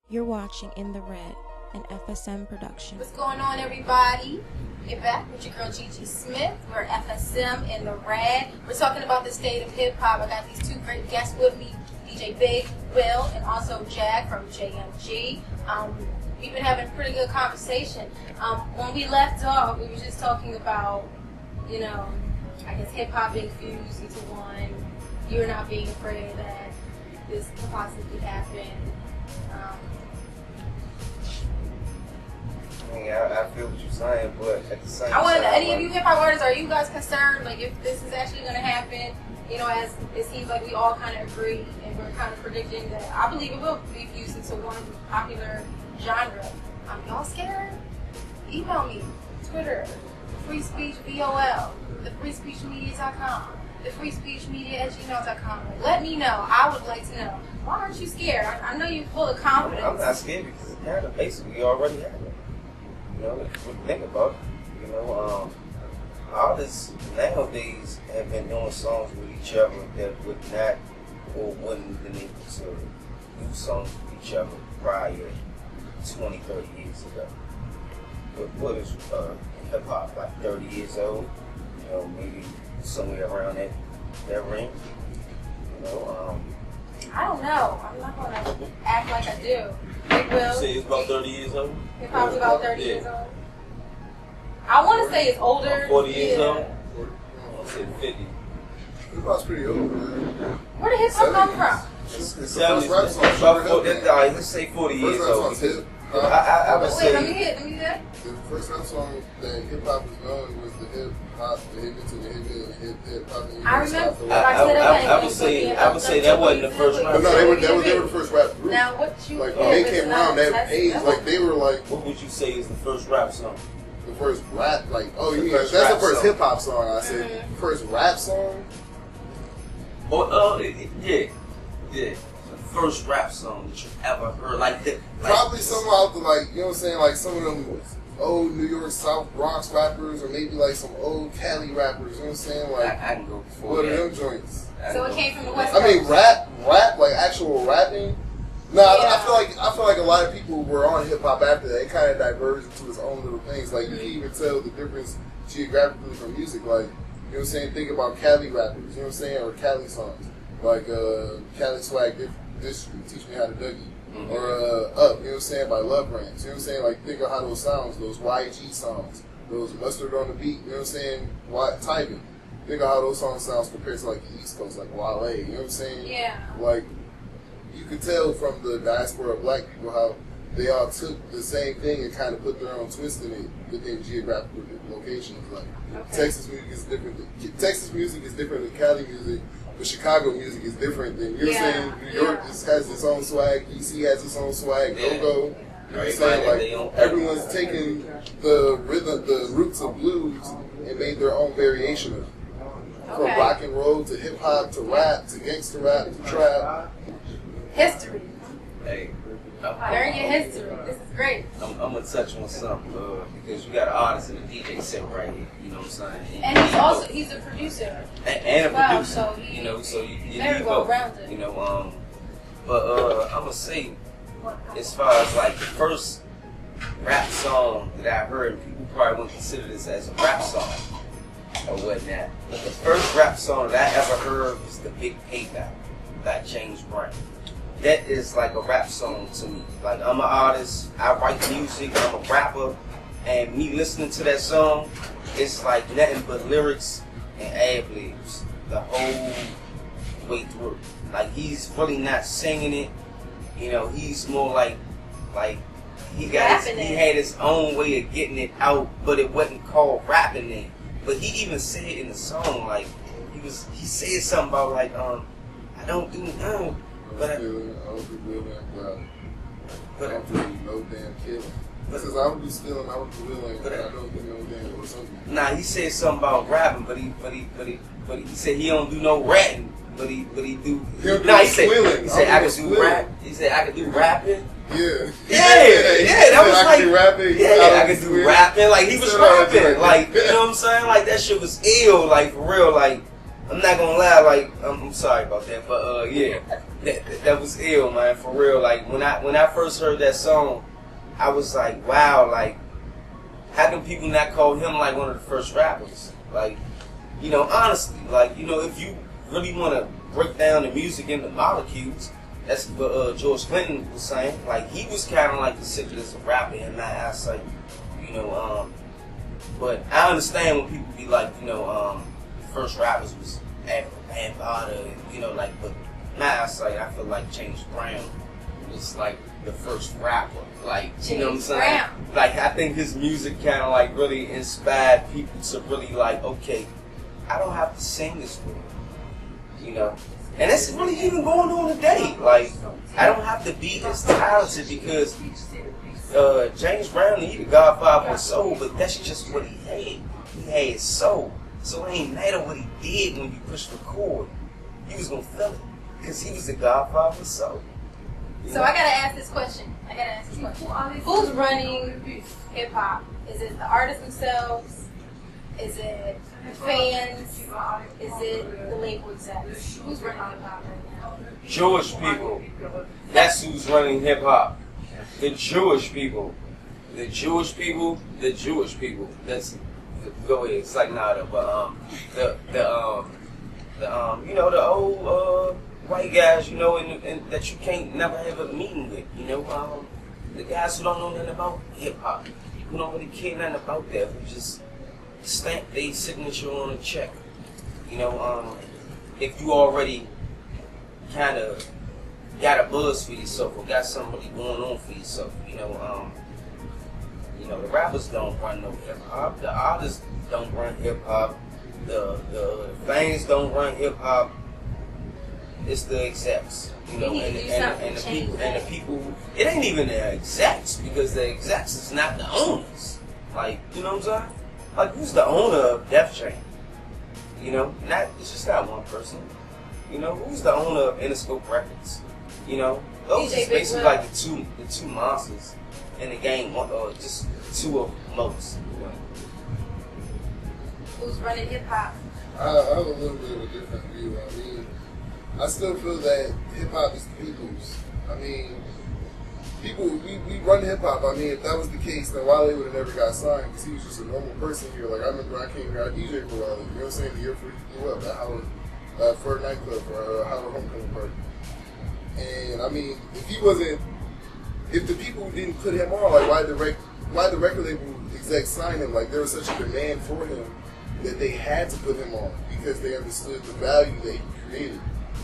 You're watching In the Red, an FSM production. What's going on, everybody? Get back with your girl Gigi Smith. We're FSM in the Red. We're talking about the state of hip hop. I got these two great guests with me, DJ Big, Will, and also Jag from JMG. We've been having a pretty good conversation. When we left off, we were just talking about, I guess hip hop being fused into one. You're not being afraid that this could possibly happen. I feel what you're saying, but at the same I want time, any of you hip hop artists, are you guys concerned, like, if this is actually going to happen? As it seems like we all kind of agree, and we're kind of predicting that I believe it will be fused into one popular genre. Y'all scared? Email me, Twitter, Free Speech VOL, thefreespeechmedia.com, thefreespeechmedia@gmail.com. Let me know. I would like to know. Why aren't you scared? I know you're full of confidence. I'm not scared because it kind of basically already happened. Think about it. Artists nowadays have been doing songs with each other that would not or wouldn't have been able to do songs with each other prior 20, 30 years ago. But what is hip hop, like 30 years old? Maybe somewhere around that range. I don't know. I'm not going to act like I do. It will. You say it's about 30 years old? Hip hop's about 30 years old. I want to say it's older. 40 years old? I'll say 50. Hip hop's pretty old, man. Where did hip hop come from? It's the 70s. first rap song. Let's say 40 years First rap old. song's hip. I would Wait, say. let me hear that. The first rap song that hip hop was known was the hip hop, the hip into the hip hop. I remember. I would say that wasn't the first rap But no, they were the first rap group. Now, what you Like when they came around that age, like they were like What would you say is the first rap song? the first rap, like you mean first that's the rap first song. hip hop song. I said first rap song. Yeah. The first rap song that you ever heard, like that. Probably some out the like some of them old New York South Bronx rappers, or maybe like some old Cali rappers. You know what I'm saying? Like I can go before what are that. them joints? So it came from the West I mean, Coast. rap, like actual rapping. No, Yeah. I feel like a lot of people were on hip hop after that. It kind of diverged into its own little things. Like you can even tell the difference geographically from music. Like you know what I'm saying? Think about Cali rappers. You know what I'm saying? Or Cali songs. Like Cali Swag District, Teach Me How to Dougie. Mm-hmm. Or Up. You know what I'm saying? By Love Brands. You know what I'm saying? Like think of how those sounds, those YG songs, those Mustard on the Beat. You know what I'm saying? Typing. Think of how those songs sounds compared to like the East Coast, like Wale. You know what I'm saying? Yeah. Like, you could tell from the diaspora of black people how they all took the same thing and kind of put their own twist in it within geographical locations. Like, Texas music is different. Texas music is different than Cali music, but Chicago music is different than, you know what I'm saying? New York just has its own swag, DC has its own swag, go-go. You know what I'm saying? Like, everyone's taking the rhythm, the roots of blues and made their own variation of it. From rock and roll to hip hop to rap to gangster rap to trap. History. Hey, Learn your history. This is great. I'm gonna touch on something because you got an artist and a DJ set right here. You know what I'm saying? And he's a producer. And a Wow, producer. so he- So you very need well both. rounded. But I'm gonna say, as far as like the first rap song that I heard, people probably wouldn't consider this as a rap song or whatnot. But the first rap song that I ever heard was The Big Payback by James Brown. That is like a rap song to me. Like, I'm an artist, I write music, I'm a rapper, and me listening to that song, it's like nothing but lyrics and ad-libs the whole way through. Like, he's really not singing it, he's more like he had his own way of getting it out, but it wasn't called rapping then. But he even said in the song, like, he said something about like, I don't do none. But I don't do no damn killing. Because I would do stealing, I would do willing, but I don't do no damn or something. Nah, he said something about rapping, but he said he don't do no ratting, but he do. Nah, he said I could do rap. He said I could do rapping. Yeah, that was like, rapping. I could do rapping. Like, he was rapping, like, you know what I'm saying? Like, that shit was ill, like, for real. Like, I'm not gonna lie, like, I'm sorry about that, but yeah. that was ill, man, for real. Like when I first heard that song, I was like, wow, like how can people not call him like one of the first rappers? Like, you know, honestly, like, you know, if you really want to break down the music into molecules, that's what George Clinton was saying. Like, he was kind of like considered as a rapper in my eyesight, you know. But I understand when people be like, you know, the first rappers was Africa Bambaataa, and, you know, like, but in my eyesight, I feel like James Brown was like the first rapper. Like, you know what I'm saying? Like, I think his music kind of like really inspired people to really like, okay, I don't have to sing this way, you know. And it's really even going on today. Like, I don't have to be as talented because James Brown, he the godfather of soul, but that's just what he had. He had soul. So it ain't matter what he did when you push record. You was gonna feel it because he was the godfather of soul. So I gotta ask this question. Who's running hip hop? Is it the artists themselves? Is it the fans? Is it the label execs? Who's running hip hop right now? Jewish people. That's who's running hip hop. The Jewish people. The Jewish people. The Jewish people. That's go ahead. It's like nada, but you know, the old white guys, you know, and that you can't never have a meeting with, you know, the guys who don't know nothing about hip hop, who don't really care nothing about that, who just stamp their signature on a check, you know. If you already kind of got a buzz for yourself or got somebody going on for yourself, you know, the rappers don't run no hip hop, the artists don't run hip hop, the fans don't run hip hop. It's the execs, you know, and the people. It ain't even the execs because the execs is not the owners. Like, you know what I'm saying? Like, who's the owner of Def Jam? You know, it's just not one person. You know, who's the owner of Interscope Records? You know, those is basically like the two monsters in the game, or just two of most. You know? Who's running hip hop? I have a little bit of a different view. I mean, I still feel that hip hop is the people's. I mean, we run hip hop. I mean, if that was the case, then Wale would have never got signed because he was just a normal person here. Like, I remember I came here, I DJ for Wale. You know what I'm saying? The year before he blew up at Howard, for a nightclub or Howard homecoming party. And I mean, if the people didn't put him on, like why the record label execs signed him? Like, there was such a demand for him that they had to put him on because they understood the value that he created.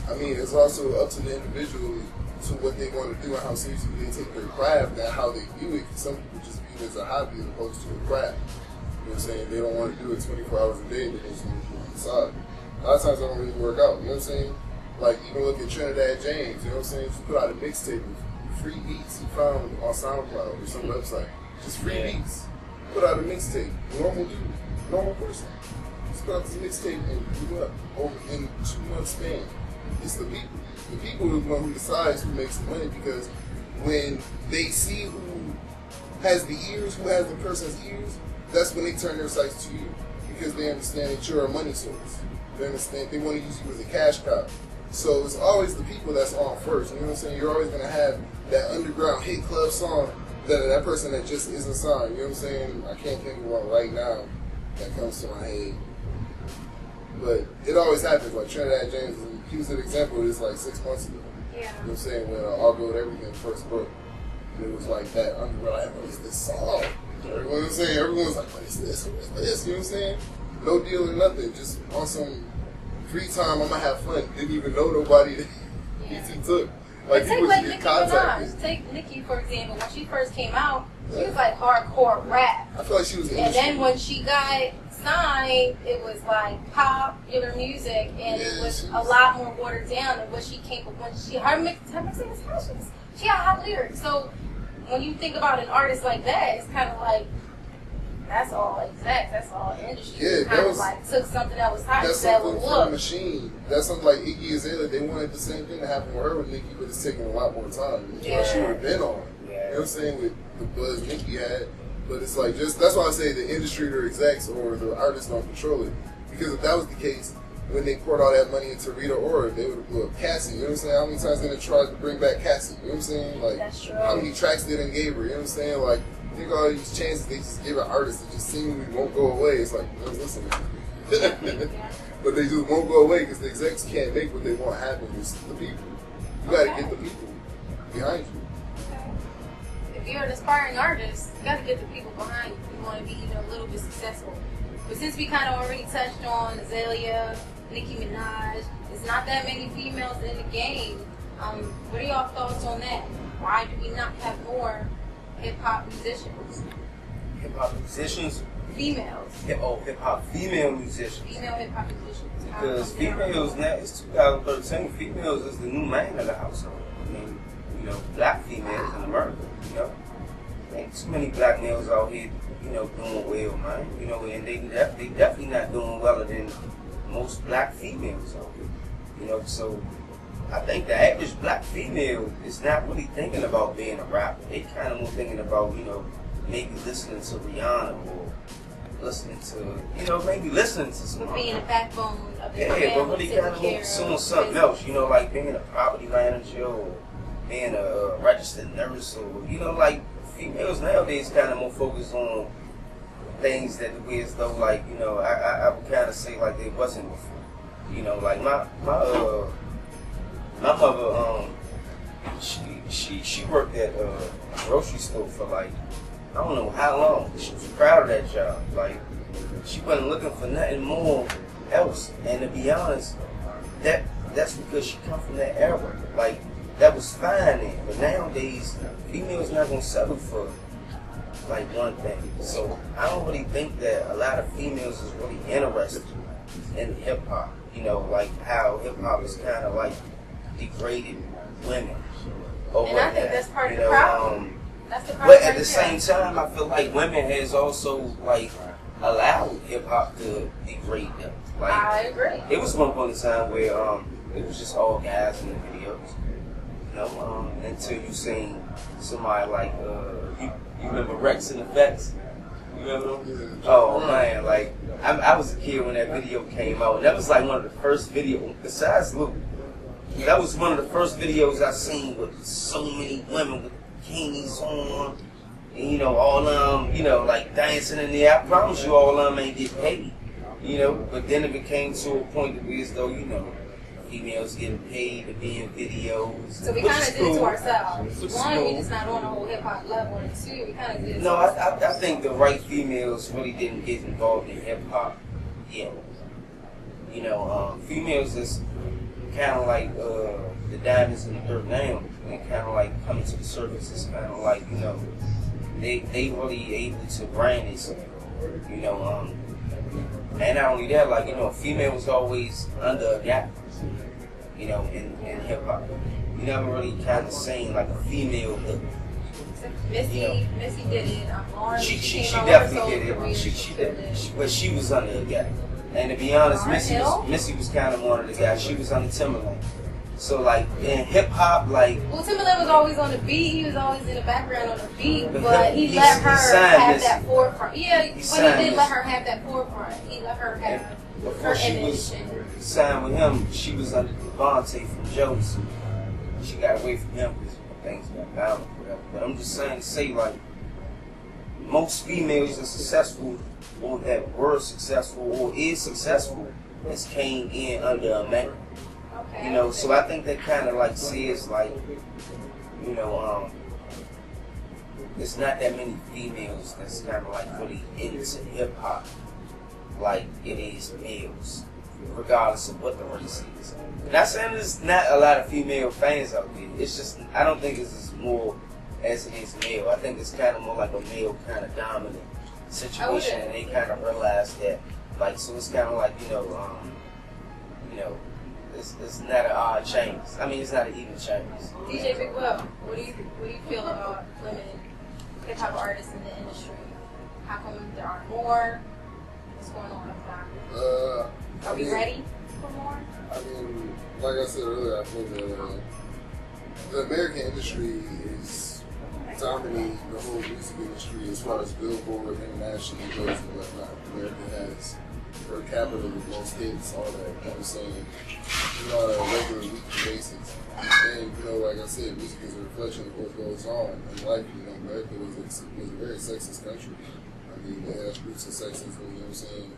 I mean, it's also up to the individual to what they want to do and how seriously they take their craft and how they view it. Some people just view it as a hobby as opposed to a craft. You know what I'm saying? They don't want to do it 24 hours a day, they just want to do it on the side. A lot of times that don't really work out, you know what I'm saying? Like, even look at Trinidad James, you know what I'm saying? Just put out a mixtape with free beats he found on SoundCloud or some website. Just free beats. Put out a mixtape. Normal dude. Normal person. Just put out this mixtape and blew up over in 2 months span. It's the people. The people are the one who decides who makes the money because when they see who has the ears, who has the person's ears, that's when they turn their sights to you because they understand that you're a money source. They understand they want to use you as a cash cow. So it's always the people that's on first. You know what I'm saying? You're always going to have that underground hit club song that person that just isn't signed. You know what I'm saying? I can't think of one right now that comes to my head. But it always happens. Like Trinidad James, he was an example of this like 6 months ago. Yeah. You know what I'm saying? When All Gold Everything first broke. And it was like that underground, like, what is this song? You know what I'm saying? Everyone was like, what is this? What is this? You know what I'm saying? No deal or nothing. Just on some free time, I'm going to have fun. Didn't even know nobody that he took. Like, but take like Nicki Minaj. Take Nicki, for example. When she first came out, she was like hardcore rap. I feel like she was And then when she got signed, it was like pop, popular music, and it was a lot more watered down than what she came with. When her mixing is passions. She had hot lyrics. So when you think about an artist like that, it's kind of like, that's all exact. That's all industry. Yeah, kind of like took something that was hot and said, well, look. Machine. That's something like Iggy Azalea. They wanted the same thing to happen with her with Nicki, but it's taking a lot more time. Yeah. She would have been on. You know what I'm saying? With the buzz Nicki had. But it's like, just that's why I say the industry or execs or the artists don't control it. Because if that was the case, when they poured all that money into Rita Ora, they would have put Cassie. You know what I'm saying? How many times did they try to bring back Cassie? You know what I'm saying? Like, That's true. how many tracks they done gave her? You know what I'm saying? Like, I think all these chances they just give an artist that just seemingly won't go away. It's like, let's listen to them. But they just won't go away because the execs can't make what they want happen with the people. You got to get the people behind you. If you're an aspiring artist, you got to get the people behind you. You want to be even a little bit successful. But since we kind of already touched on Azalea, Nicki Minaj, there's not that many females in the game. What are y'all thoughts on that? Why do we not have more hip-hop musicians? Hip-hop musicians? Females. Hip-hop female musicians. Female hip-hop musicians. Because females now, it's 2013, females is the new man of the household. I mean, you know, black females in America, you know. Ain't too many black males out here, you know, doing well, man. You know, and they definitely not doing well than most black females out here. You know, so I think the average black female is not really thinking about being a rapper. They kind of more thinking about, you know, maybe listening to Rihanna or listening to, you know, maybe listening to some. But being a backbone of the family, but really kind of doing something else, you know, like being a property manager or being a registered nurse or, you know, like females nowadays kind of more focused on things that the way as though, like, you know, I would kind of say like they wasn't before. You know, like my mother, she worked at a grocery store for like, I don't know how long. She was proud of that job. Like, she wasn't looking for nothing more else. And to be honest, that's because she come from that era. Like, that was fine then. But nowadays, females not gonna settle for like one thing. So I don't really think that a lot of females is really interested in hip hop. You know, like how hip hop is kind of like degraded women. And I think that's part of the problem. That's the problem. But at the same time, I feel like women has also like allowed hip hop to degrade them. Like, I agree. It was one point in time where it was just all guys in the videos. You know, until you seen somebody like you remember Rex and Effects? You remember them? Oh man, like I was a kid when that video came out, and that was like one of the first videos besides Luke. That was one of the first videos I seen with so many women with bikinis on, and you know, all you know, like dancing in there. I promise you, all of them ain't get paid, you know. But then it became to a point that we as though, you know, females getting paid to be in videos. So we kind of did it to ourselves. One, we just not on a whole hip hop level, and two, we kind of did it. No, I think the right females really didn't get involved in hip hop yet. You know, females is kind of like the diamonds in the dirt now. They kind of like coming to the surface. It's kind of like, you know, they really able to brand themselves. You know, and not only that, like, you know, females always under a gap. You know, in hip hop, you never really kind of seen like a female look. Missy, you know, Missy did it. Lauren, she definitely did it. She did it. But she was under a gap. And to be honest, Missy was kind of one of the guys. She was on the Timberland. So like in hip hop, like, well, Timberland was always on the beat. He was always in the background on the beat, but he let her have that forefront. Yeah, but he did let her have that forefront. He let her have before she was signed with him. She was under Devontae from Jones. She got away from him because things got violent, whatever. But I'm just saying to say, like, most females are successful, or that were successful, or is successful, has came in under a man. You know, so I think that kind of like says, like, you know, there's not that many females that's kind of like really into hip hop like it is males, regardless of what the race is. Not saying there's not a lot of female fans out there. It's just, I don't think it's as more as it is male. I think it's kind of more like a male kind of dominant situation, and they kind of realize that, like, so it's kind of like, you know, it's not an odd change. I mean, it's not an even change. DJ Big Will, what do you feel about women hip hop artists in the industry? How come there aren't more? What's going on with that? Are we ready for more? I mean, like I said earlier, I think the American industry is dominating the whole music industry as far as Billboard internationally goes and whatnot. America has per capita with most hits, all that, you know what I'm saying? You know, on a regular weekly basis. And, you know, like I said, music is a reflection of what goes on in life. You know, America was a very sexist country. I mean, it has roots of sexism, you know what I'm saying?